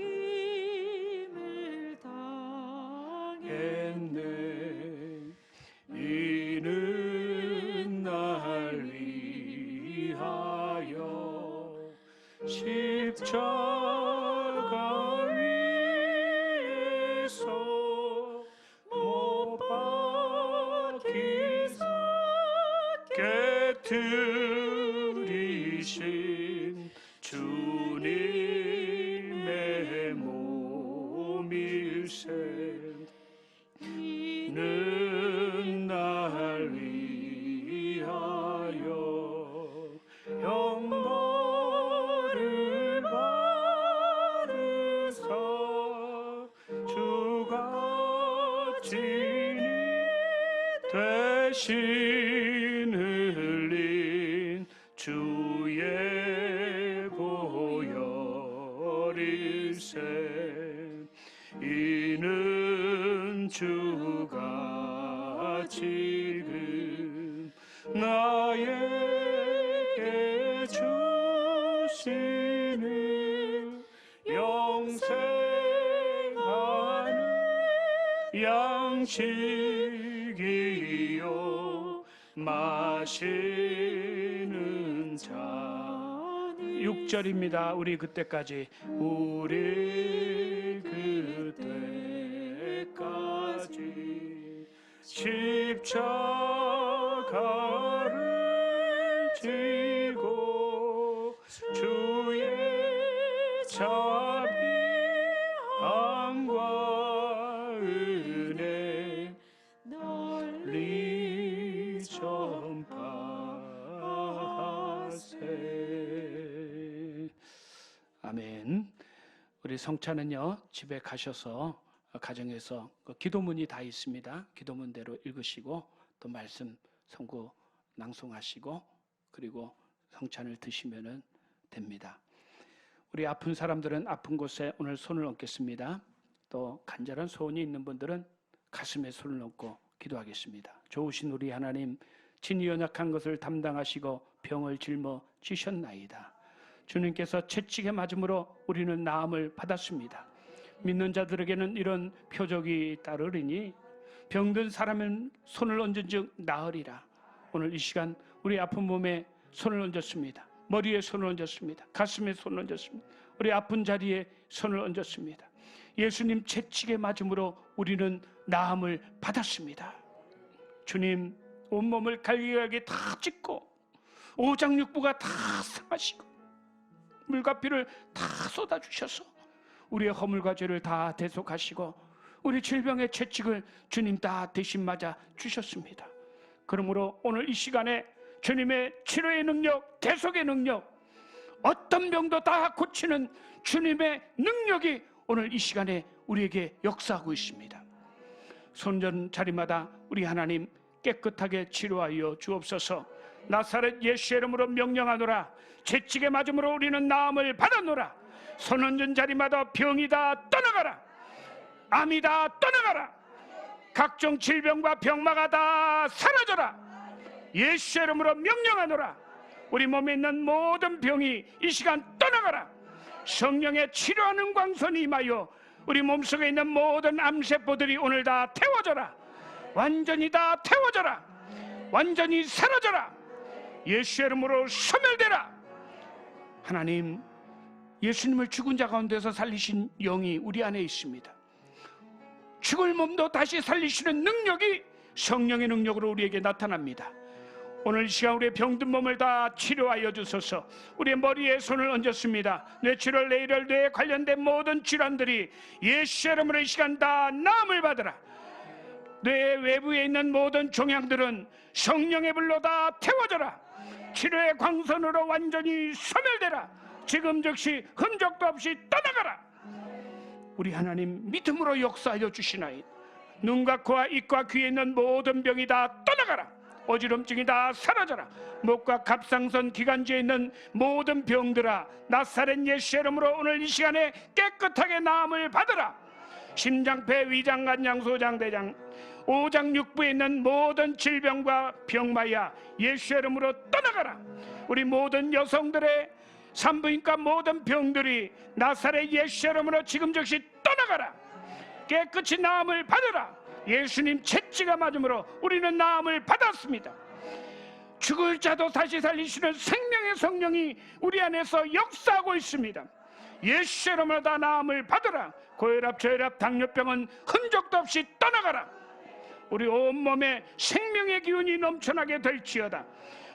당했네. 이는 날 위하여 십자가 위에서 못 박히사 깨트리신 주님의 몸일세. 이는 날 위하여 형벌을 받으사 주가 진이 대신 흘린 주의 보혈일세. 이는 주가 지금 나에게 주시는 영생하는 양식이요 마시는 잔. 6절입니다. 우리 그때까지 십자가를 지고 주의 자비함과 은혜 널리 전파하세. 아멘. 우리 성찬은요 집에 가셔서 가정에서 기도문이 다 있습니다. 기도문대로 읽으시고 또 말씀 선고 낭송하시고 그리고 성찬을 드시면 됩니다. 우리 아픈 사람들은 아픈 곳에 오늘 손을 얹겠습니다. 또 간절한 소원이 있는 분들은 가슴에 손을 얹고 기도하겠습니다. 좋으신 우리 하나님, 친히 연약한 것을 담당하시고 병을 짊어지셨나이다. 주님께서 채찍에 맞음으로 우리는 나음을 받았습니다. 믿는 자들에게는 이런 표적이 따르리니 병든 사람은 손을 얹은 즉 나으리라. 오늘 이 시간 우리 아픈 몸에 손을 얹었습니다. 머리에 손을 얹었습니다. 가슴에 손을 얹었습니다. 우리 아픈 자리에 손을 얹었습니다. 예수님 채찍에 맞음으로 우리는 나음을 받았습니다. 주님 온몸을 갈기갈기 다 찢고 오장육부가 다 상하시고 물과 피를 다 쏟아주셔서 우리의 허물과 죄를 다 대속하시고 우리 질병의 채찍을 주님 다 대신 맞아 주셨습니다. 그러므로 오늘 이 시간에 주님의 치료의 능력, 대속의 능력, 어떤 병도 다 고치는 주님의 능력이 오늘 이 시간에 우리에게 역사하고 있습니다. 손전 자리마다 우리 하나님 깨끗하게 치료하여 주옵소서. 나사렛 예수의 이름으로 명령하노라. 채찍에 맞음으로 우리는 나음을 받았노라. 손 얹은 자리마다 병이 다 떠나가라. 암이 다 떠나가라. 각종 질병과 병마가 다 사라져라. 예수의 이름으로 명령하노라. 우리 몸에 있는 모든 병이 이 시간 떠나가라. 성령의 치료하는 광선이 임하여 우리 몸속에 있는 모든 암세포들이 오늘 다 태워져라. 완전히 다 태워져라. 완전히 사라져라. 예수의 이름으로 소멸되라. 하나님, 예수님을 죽은 자 가운데서 살리신 영이 우리 안에 있습니다. 죽을 몸도 다시 살리시는 능력이 성령의 능력으로 우리에게 나타납니다. 오늘 이 시간 우리의 병든 몸을 다 치료하여 주소서. 우리의 머리에 손을 얹었습니다. 뇌출혈, 뇌혈, 뇌에 관련된 모든 질환들이 예수의 이름으로 이 시간 다 나음을 받으라. 뇌 외부에 있는 모든 종양들은 성령의 불로 다 태워져라. 치료의 광선으로 완전히 소멸되라. 지금 즉시 흔적도 없이 떠나가라. 우리 하나님 믿음으로 역사하여 주시나이다. 눈과 코와 입과 귀에 있는 모든 병이 다 떠나가라. 어지럼증이 다 사라져라. 목과 갑상선 기관지에 있는 모든 병들아, 나사렛 예수의 이름으로 오늘 이 시간에 깨끗하게 나음을 받으라. 심장, 폐, 위장, 간장, 소장, 대장, 오장, 육부에 있는 모든 질병과 병마야 예수의 이름으로 떠나가라. 우리 모든 여성들의 산부인과 모든 병들이 나사렛 예수의 이름으로 지금 즉시 떠나가라. 깨끗이 나음을 받으라. 예수님 채찍가 맞음으로 우리는 나음을 받았습니다. 죽을 자도 다시 살리시는 생명의 성령이 우리 안에서 역사하고 있습니다. 예수의 이름으로 다 나음을 받으라. 고혈압, 저혈압, 당뇨병은 흔적도 없이 떠나가라. 우리 온몸에 생명의 기운이 넘쳐나게 될지어다.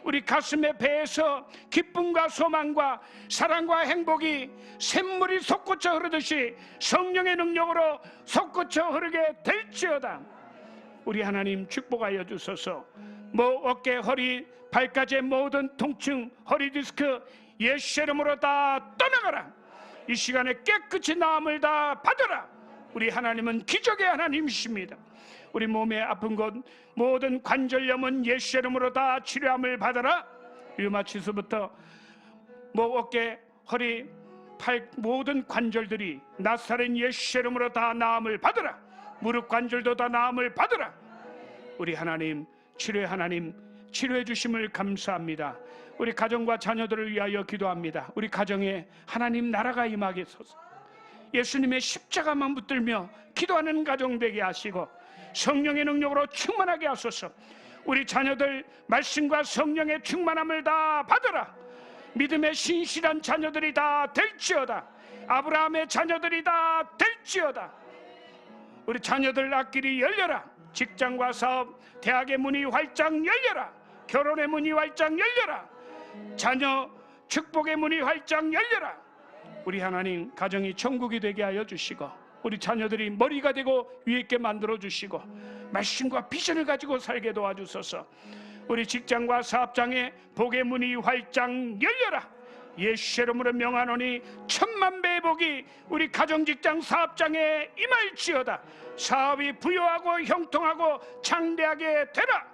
우리 가슴의 배에서 기쁨과 소망과 사랑과 행복이 샘물이 솟구쳐 흐르듯이 성령의 능력으로 솟구쳐 흐르게 될지어다. 우리 하나님 축복하여 주소서. 목, 어깨, 허리, 발까지의 모든 통증, 허리 디스크 예수의 이름으로 다 떠나가라. 이 시간에 깨끗이 나음을 다 받으라. 우리 하나님은 기적의 하나님이십니다. 우리 몸에 아픈 곳 모든 관절염은 예수의 이름으로 다 치료함을 받아라. 류마티스부터 목, 어깨, 허리, 팔 모든 관절들이 나사렛 예수의 이름으로 다 나음을 받으라. 무릎 관절도 다 나음을 받으라. 우리 하나님, 치료의 하나님, 치료해 주심을 감사합니다. 우리 가정과 자녀들을 위하여 기도합니다. 우리 가정에 하나님 나라가 임하게 소서. 예수님의 십자가만 붙들며 기도하는 가정 되게 하시고 성령의 능력으로 충만하게 하소서. 우리 자녀들 말씀과 성령의 충만함을 다 받으라. 믿음의 신실한 자녀들이 다 될지어다. 아브라함의 자녀들이 다 될지어다. 우리 자녀들 앞길이 열려라. 직장과 사업, 대학의 문이 활짝 열려라. 결혼의 문이 활짝 열려라. 자녀 축복의 문이 활짝 열려라. 우리 하나님 가정이 천국이 되게 하여 주시고 우리 자녀들이 머리가 되고 위에 있게 만들어 주시고 말씀과 비전을 가지고 살게 도와주소서. 우리 직장과 사업장에 복의 문이 활짝 열려라. 예수의 이름으로 명하노니 천만 배의 복이 우리 가정, 직장, 사업장에 임할지어다. 사업이 부유하고 형통하고 창대하게 되라.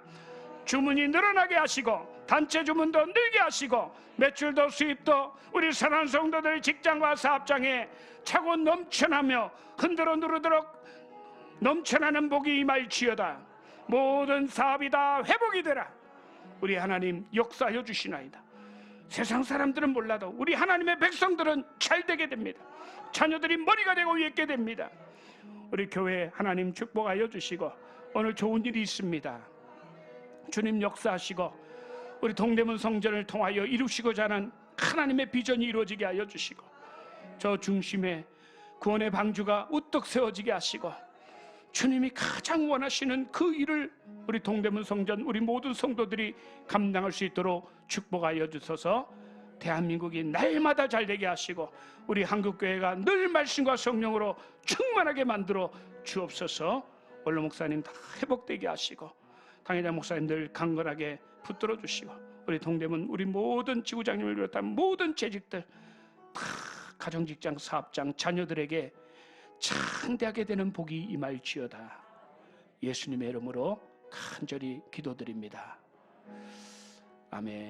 주문이 늘어나게 하시고 단체 주문도 늘게 하시고 매출도 수입도 우리 사랑하는 성도들 직장과 사업장에 차고 넘쳐나며 흔들어 누르도록 넘쳐나는 복이 임할지어다. 모든 사업이 다 회복이 되라. 우리 하나님 역사하여 주시나이다. 세상 사람들은 몰라도 우리 하나님의 백성들은 잘 되게 됩니다. 자녀들이 머리가 되고 위에 있게 됩니다. 우리 교회 하나님 축복하여 주시고 오늘 좋은 일이 있습니다. 주님 역사하시고 우리 동대문 성전을 통하여 이루시고자 하는 하나님의 비전이 이루어지게 하여 주시고 저 중심에 구원의 방주가 우뚝 세워지게 하시고 주님이 가장 원하시는 그 일을 우리 동대문 성전 우리 모든 성도들이 감당할 수 있도록 축복하여 주셔서 대한민국이 날마다 잘되게 하시고 우리 한국교회가 늘 말씀과 성령으로 충만하게 만들어 주옵소서. 원로 목사님 다 회복되게 하시고 당회장 목사님들 강건하게 붙들어 주시고 우리 동대문 우리 모든 지구장님을 비롯한 모든 재직들 다 가정, 직장, 사업장, 자녀들에게 창대하게 되는 복이 임할지어다. 예수님의 이름으로 간절히 기도드립니다. 아멘.